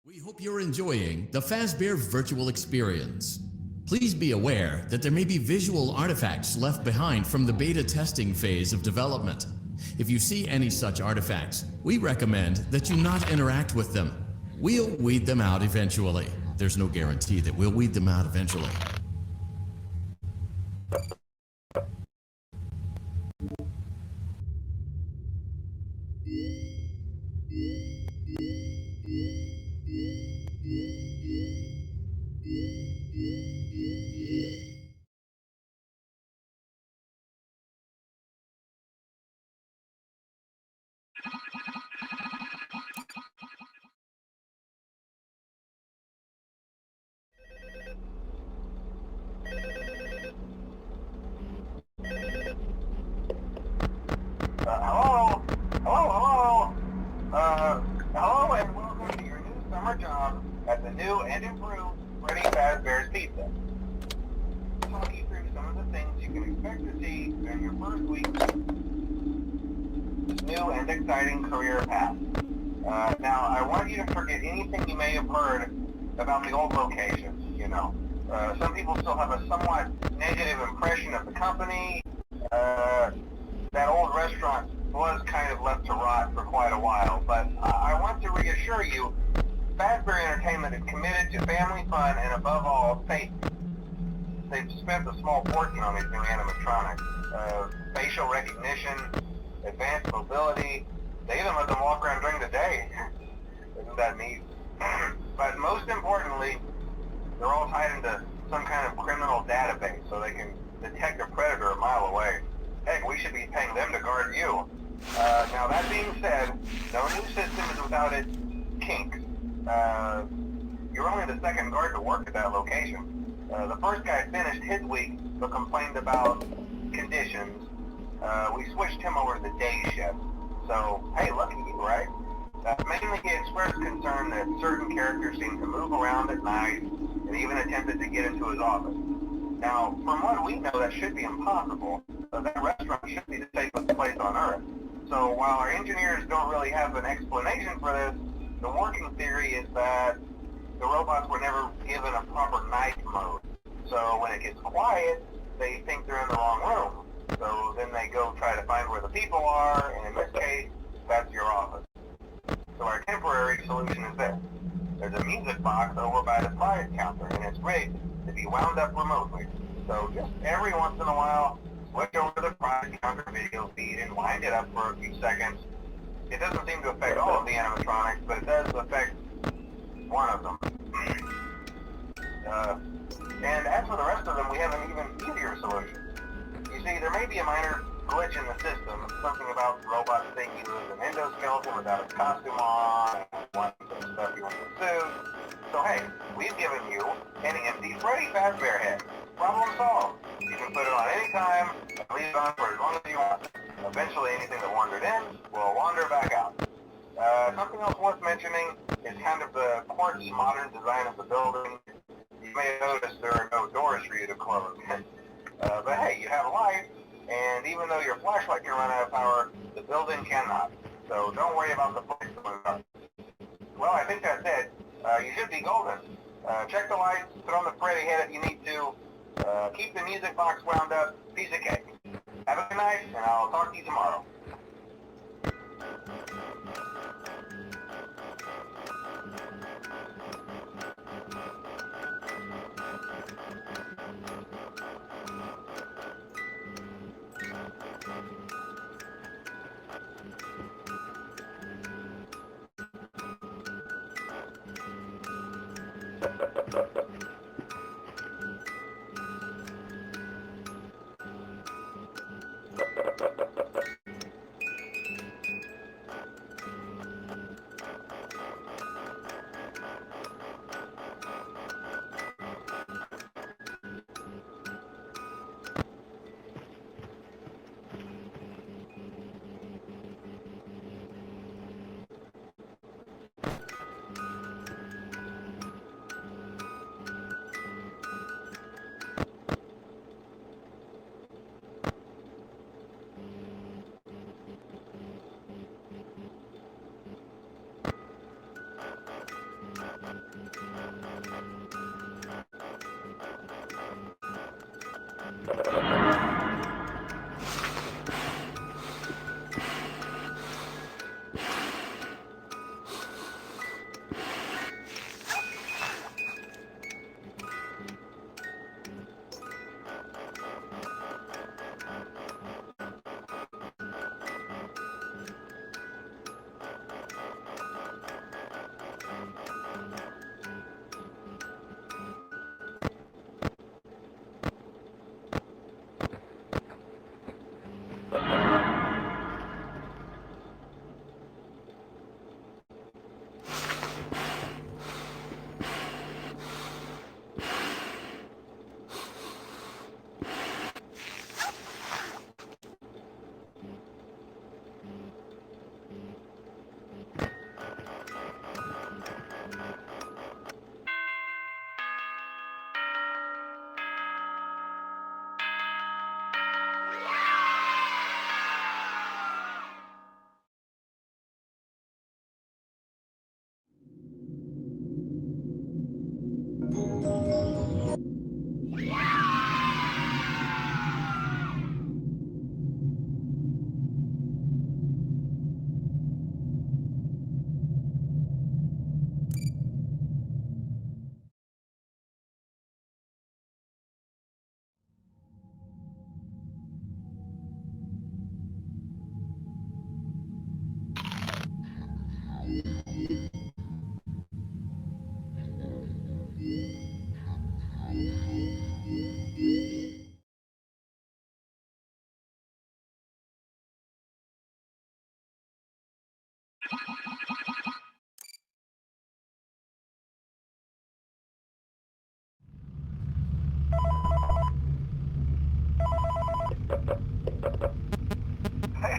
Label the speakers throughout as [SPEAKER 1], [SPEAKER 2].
[SPEAKER 1] We hope you're enjoying the Fazbear virtual experience. Please be aware that there may be visual artifacts left behind from the beta testing phase of development. If you see any such artifacts, we recommend that you not interact with them. We'll weed them out eventually. There's no guarantee that we'll weed them out eventually.
[SPEAKER 2] Hello, and welcome to your new summer job at the new and improved Freddy Fazbear's Pizza. I'll talk you through some of the things you can expect to see during your first week this new and exciting career path. Now, I want you to forget anything you may have heard about the old locations, you know. Some people still have a somewhat negative impression of the company. That old restaurant was kind of left to rot for quite a while, but I want to reassure you, Fazbear Entertainment is committed to family fun and above all, safety. They've spent a small fortune on these new animatronics. Facial recognition, advanced mobility, they even let them walk around during the day. Isn't that neat? But most importantly, they're all tied into some kind of criminal database so they can detect a predator a mile away. Heck, we should be paying them to guard you. Now that being said, no new system is without its kinks. You're only the second guard to work at that location. The first guy finished his week but complained about conditions. We switched him over to the day shift. So, hey, lucky you, right? Mainly he expressed concern that certain characters seemed to move around at night and even attempted to get into his office. Now, from what we know, that should be impossible. That restaurant should be the safest place on Earth. So while our engineers don't really have an explanation for this, the working theory is that the robots were never given a proper night mode. So when it gets quiet, they think they're in the wrong room. So then they go try to find where the people are, and in this case, that's your office. So our temporary solution is this. There's a music box over by the prize counter, and it's rigged to be wound up remotely. So just every once in a while, switch over to the prize counter video feed and wind it up for a few seconds. It doesn't seem to affect all of the animatronics, but it does affect one of them. And as for the rest of them, we have an even easier solution. You see, there may be a minor glitch in the system, something about robots thinking he was an endoskeleton without his costume on, and wanting some stuff he wants to suit. So hey, we've given you an empty Freddy Fazbear head. Problem solved. You can put it on any time and leave it on for as long as you want. Eventually anything that wandered in will wander back out. Something else worth mentioning is kind of the quartz modern design of the building. You may have noticed there are no doors for you to close. But hey, you have a light, and even though your flashlight can run out of power, the building cannot. So don't worry about the place going up. Well, I think that's it. You should be golden. Check the lights, put on the Freddy head if you need to. Keep the music box wound up. Piece of cake. Have a good night, and I'll talk to you tomorrow.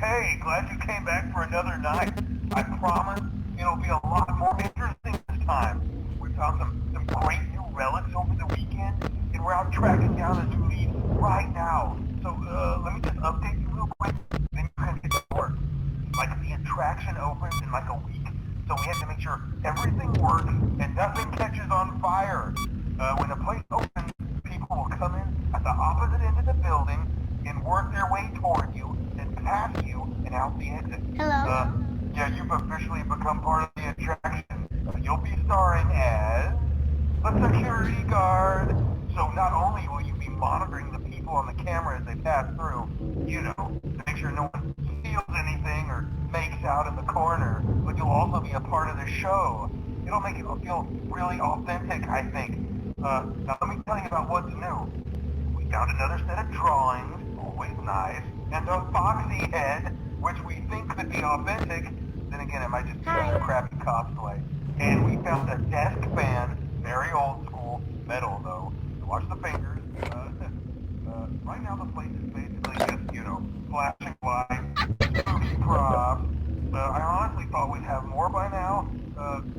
[SPEAKER 2] Hey, glad you came back for another night. I promise it'll be a lot more interesting this time. We found some great new relics over the weekend, and we're out tracking down a new lead right now. So, let me just update you real quick, then you can get to work. Like, the attraction opens in like a week, so we have to make sure everything works and nothing catches on fire. When the place opens, people will come in at the opposite end of the building and work their way toward you and past you and out the exit.
[SPEAKER 3] Hello?
[SPEAKER 2] Yeah, you've officially become part of the attraction. You'll be starring as a security guard. So not only will you be monitoring the people on the camera as they pass through, you know, to make sure no one steals anything or makes out in the corner, but you'll also be a part of the show. It'll make it feel really authentic, I think. Now let me tell you about what's new. We found another set of drawings, always nice, and a foxy head, which we think could be authentic. Then again, it might just be a crappy cosplay. And we found a desk fan, very old school, metal though. So watch the fingers. Right now the place is basically just, you know, flashing lights, spooky props. I honestly thought we'd have more by now.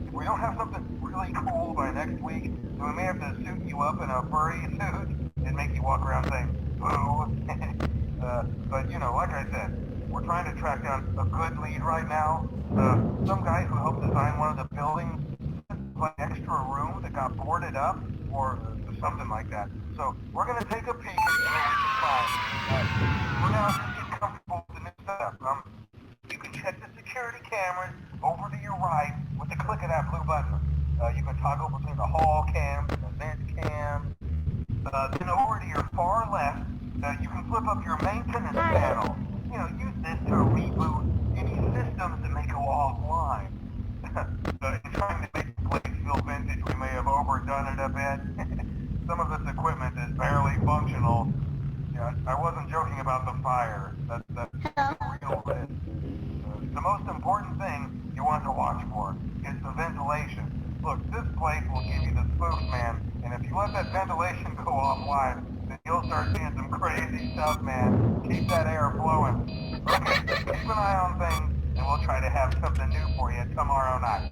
[SPEAKER 2] If we don't have something really cool by next week, then we may have to suit you up in a furry suit and make you walk around saying, boo. But, you know, like I said, we're trying to track down a good lead right now. Some guy who helped design one of the buildings, like an extra room that got boarded up, or something like that. So we're going to take a peek and see what we can find. For now, just get comfortable with the new setup. You can check the security cameras over to your right with the click of that blue button. You can toggle between the hall cams and the vent cams. Then over to your far left, you can flip up your maintenance panel. You know, use this to reboot any systems that may go offline. In trying to make the place feel vintage, we may have overdone it a bit. Some of this equipment is barely functional. Yeah, I wasn't joking about the fire. That's real risk. The most important thing you want to watch for is the ventilation. Look, this place will give you the spooks, man, and if you let that ventilation go offline, then you'll start seeing some crazy stuff, man. Keep that air flowing. Okay, keep an eye on things, and we'll try to have something new for you tomorrow night.